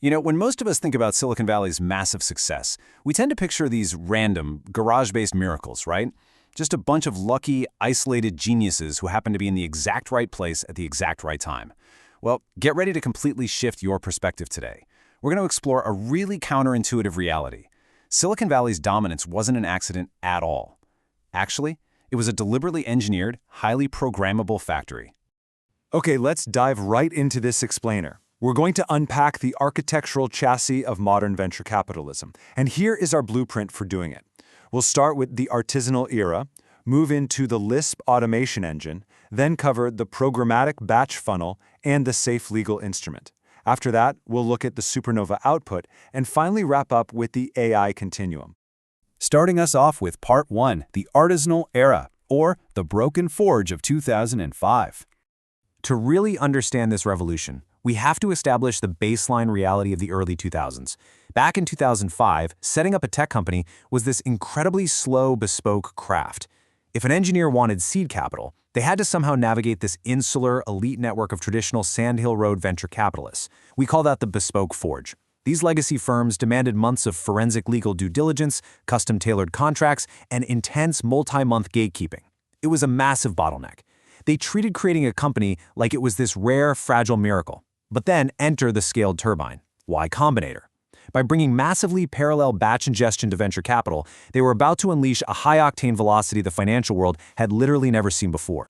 When most of us think about Silicon Valley's massive success, we tend to picture these random, garage-based miracles, right? Just a bunch of lucky, isolated geniuses who happen to be in the exact right place at the exact right time. Well, get ready to completely shift your perspective today. We're going to explore a really counterintuitive reality. Silicon Valley's dominance wasn't an accident at all. Actually, it was a deliberately engineered, highly programmable factory. Okay, let's dive right into this explainer. We're going to unpack the architectural chassis of modern venture capitalism, and here is our blueprint for doing it. We'll start with the artisanal era, move into the Lisp automation engine, then cover the programmatic batch funnel and the safe legal instrument. After that, we'll look at the supernova output, and finally wrap up with the AI continuum. Starting us off with Part 1, the artisanal era, or the broken forge of 2005. To really understand this revolution, we have to establish the baseline reality of the early 2000s. Back in 2005, setting up a tech company was this incredibly slow, bespoke craft. If an engineer wanted seed capital, they had to somehow navigate this insular, elite network of traditional Sandhill Road venture capitalists. We call that the bespoke forge. These legacy firms demanded months of forensic legal due diligence, custom-tailored contracts, and intense multi-month gatekeeping. It was a massive bottleneck. They treated creating a company like it was this rare, fragile miracle. But then enter the scaled turbine, Y Combinator. By bringing massively parallel batch ingestion to venture capital, they were about to unleash a high-octane velocity the financial world had literally never seen before.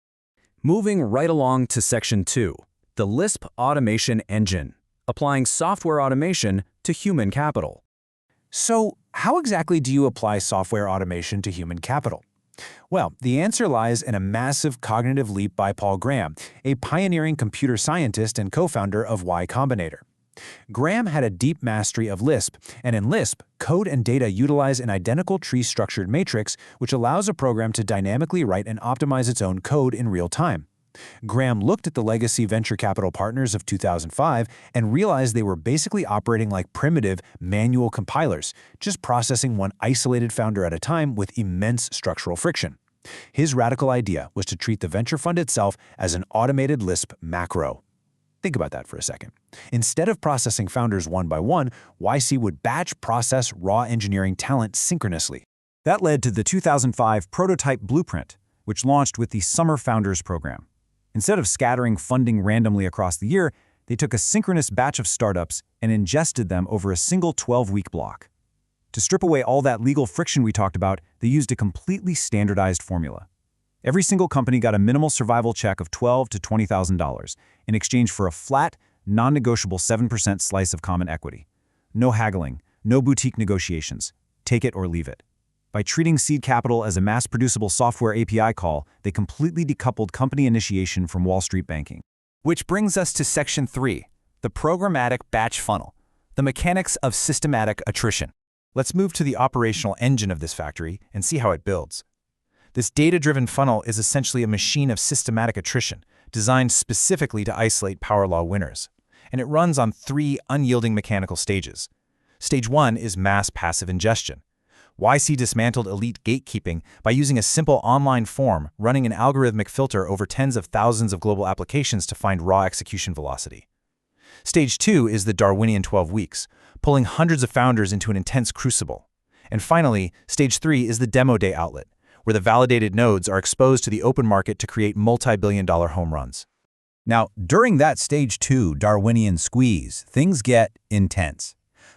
Moving right along to Section 2, the Lisp automation engine, applying software automation to human capital. So, how exactly do you apply software automation to human capital? Well, the answer lies in a massive cognitive leap by Paul Graham, a pioneering computer scientist and co-founder of Y Combinator. Graham had a deep mastery of Lisp, and in Lisp, code and data utilize an identical tree-structured matrix which allows a program to dynamically write and optimize its own code in real time. Graham looked at the legacy venture capital partners of 2005 and realized they were basically operating like primitive, manual compilers, just processing one isolated founder at a time with immense structural friction. His radical idea was to treat the venture fund itself as an automated Lisp macro. Think about that for a second. Instead of processing founders one by one, YC would batch process raw engineering talent synchronously. That led to the 2005 prototype blueprint, which launched with the Summer Founders Program. Instead of scattering funding randomly across the year, they took a synchronous batch of startups and ingested them over a single 12-week block. To strip away all that legal friction we talked about, they used a completely standardized formula. Every single company got a minimal survival check of $12,000 to $20,000 in exchange for a flat, non-negotiable 7% slice of common equity. No haggling, no boutique negotiations. Take it or leave it. By treating seed capital as a mass-producible software API call, they completely decoupled company initiation from Wall Street banking. Which brings us to Section 3, the programmatic batch funnel, the mechanics of systematic attrition. Let's move to the operational engine of this factory and see how it builds. This data-driven funnel is essentially a machine of systematic attrition, designed specifically to isolate power law winners. And it runs on 3 unyielding mechanical stages. Stage 1 is mass passive ingestion. YC dismantled elite gatekeeping by using a simple online form, running an algorithmic filter over tens of thousands of global applications to find raw execution velocity. Stage 2 is the Darwinian 12 weeks, pulling hundreds of founders into an intense crucible. And finally, Stage 3 is the demo day outlet, where the validated nodes are exposed to the open market to create multi-billion-dollar home runs. Now, during that Stage 2 Darwinian squeeze, things get intense.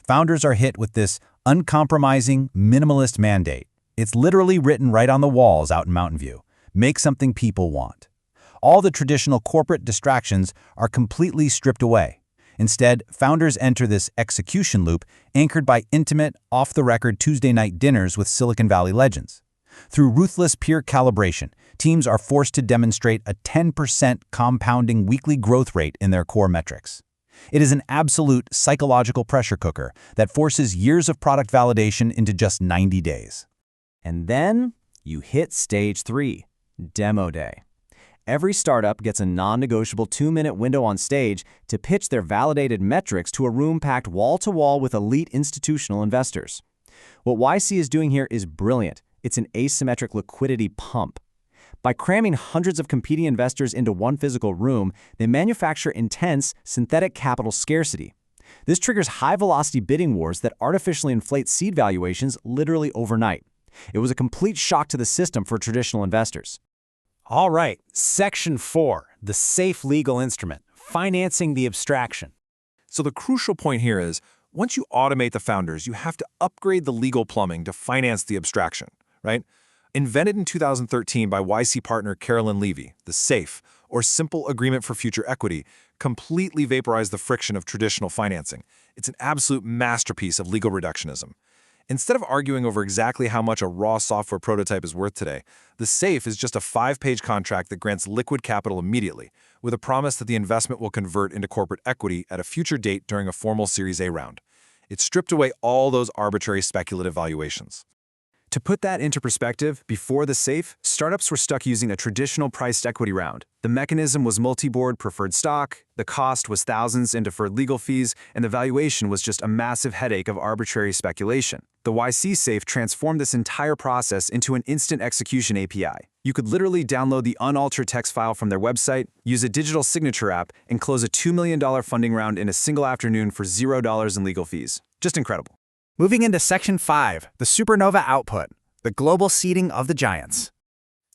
Founders are hit with this uncompromising, minimalist mandate. It's literally written right on the walls out in Mountain View. Make something people want. All the traditional corporate distractions are completely stripped away. Instead, founders enter this execution loop anchored by intimate, off-the-record Tuesday night dinners with Silicon Valley legends. Through ruthless peer calibration, teams are forced to demonstrate a 10% compounding weekly growth rate in their core metrics. It is an absolute psychological pressure cooker that forces years of product validation into just 90 days. And then you hit Stage 3, Demo Day. Every startup gets a non-negotiable 2-minute window on stage to pitch their validated metrics to a room packed wall-to-wall with elite institutional investors. What YC is doing here is brilliant. It's an asymmetric liquidity pump. By cramming hundreds of competing investors into one physical room, they manufacture intense, synthetic capital scarcity. This triggers high-velocity bidding wars that artificially inflate seed valuations literally overnight. It was a complete shock to the system for traditional investors. All right, Section 4, the safe legal instrument, financing the abstraction. So the crucial point here is, once you automate the founders, you have to upgrade the legal plumbing to finance the abstraction, right? Invented in 2013 by YC partner Carolyn Levy, the SAFE, or Simple Agreement for Future Equity, completely vaporized the friction of traditional financing. It's an absolute masterpiece of legal reductionism. Instead of arguing over exactly how much a raw software prototype is worth today, the SAFE is just a 5-page contract that grants liquid capital immediately, with a promise that the investment will convert into corporate equity at a future date during a formal Series A round. It stripped away all those arbitrary speculative valuations. To put that into perspective, before the SAFE, startups were stuck using a traditional priced equity round. The mechanism was multi-board preferred stock, the cost was thousands in deferred legal fees, and the valuation was just a massive headache of arbitrary speculation. The YC SAFE transformed this entire process into an instant execution API. You could literally download the unaltered text file from their website, use a digital signature app, and close a $2 million funding round in a single afternoon for $0 in legal fees. Just incredible. Moving into Section 5, the supernova output, the global seeding of the giants.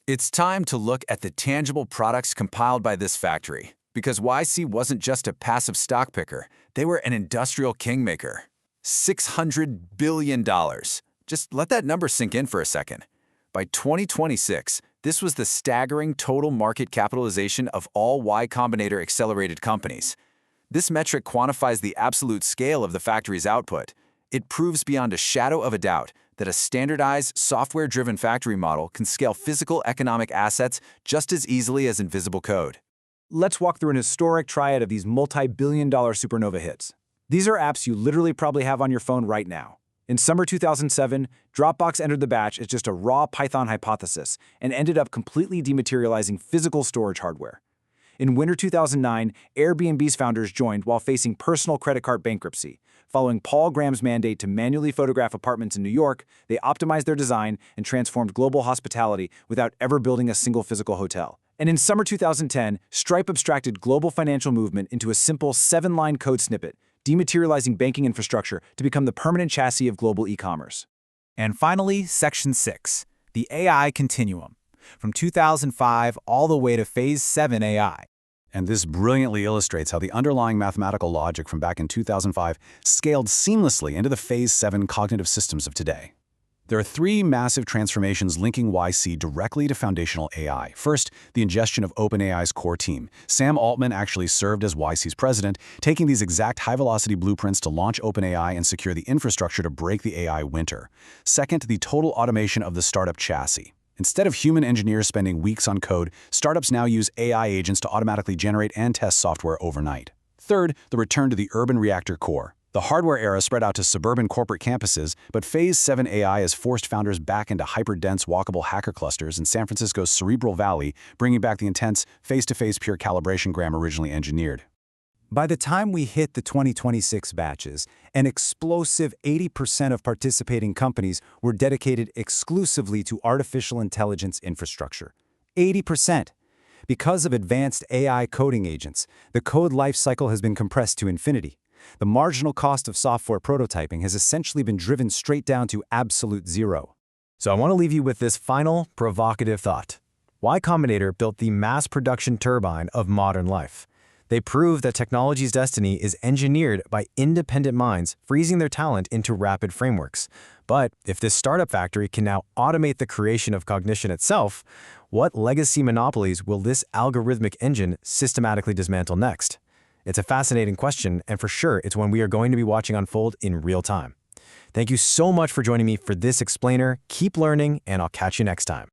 It's time to look at the tangible products compiled by this factory, because YC wasn't just a passive stock picker, they were an industrial kingmaker. $600 billion. Just let that number sink in for a second. By 2026, this was the staggering total market capitalization of all Y Combinator accelerated companies. This metric quantifies the absolute scale of the factory's output. It proves beyond a shadow of a doubt that a standardized, software-driven factory model can scale physical economic assets just as easily as invisible code. Let's walk through an historic triad of these multi-billion-dollar supernova hits. These are apps you literally probably have on your phone right now. In summer 2007, Dropbox entered the batch as just a raw Python hypothesis and ended up completely dematerializing physical storage hardware. In winter 2009, Airbnb's founders joined while facing personal credit card bankruptcy. Following Paul Graham's mandate to manually photograph apartments in New York, they optimized their design and transformed global hospitality without ever building a single physical hotel. And in summer 2010, Stripe abstracted global financial movement into a simple 7-line code snippet, dematerializing banking infrastructure to become the permanent chassis of global e-commerce. And finally, Section 6, the AI continuum, from 2005 all the way to Phase 7 AI. And this brilliantly illustrates how the underlying mathematical logic from back in 2005 scaled seamlessly into the Phase 7 cognitive systems of today. There are 3 massive transformations linking YC directly to foundational AI. First, the ingestion of OpenAI's core team. Sam Altman actually served as YC's president, taking these exact high-velocity blueprints to launch OpenAI and secure the infrastructure to break the AI winter. Second, the total automation of the startup chassis. Instead of human engineers spending weeks on code, startups now use AI agents to automatically generate and test software overnight. Third, the return to the urban reactor core. The hardware era spread out to suburban corporate campuses, but Phase 7 AI has forced founders back into hyper-dense walkable hacker clusters in San Francisco's Cerebral Valley, bringing back the intense, face-to-face pure calibration Graham originally engineered. By the time we hit the 2026 batches, an explosive 80% of participating companies were dedicated exclusively to artificial intelligence infrastructure. 80%! Because of advanced AI coding agents, the code lifecycle has been compressed to infinity. The marginal cost of software prototyping has essentially been driven straight down to absolute zero. So I want to leave you with this final, provocative thought. Y Combinator built the mass production turbine of modern life. They prove that technology's destiny is engineered by independent minds, freezing their talent into rapid frameworks. But if this startup factory can now automate the creation of cognition itself, what legacy monopolies will this algorithmic engine systematically dismantle next? It's a fascinating question, and for sure, it's one we are going to be watching unfold in real time. Thank you so much for joining me for this explainer. Keep learning, and I'll catch you next time.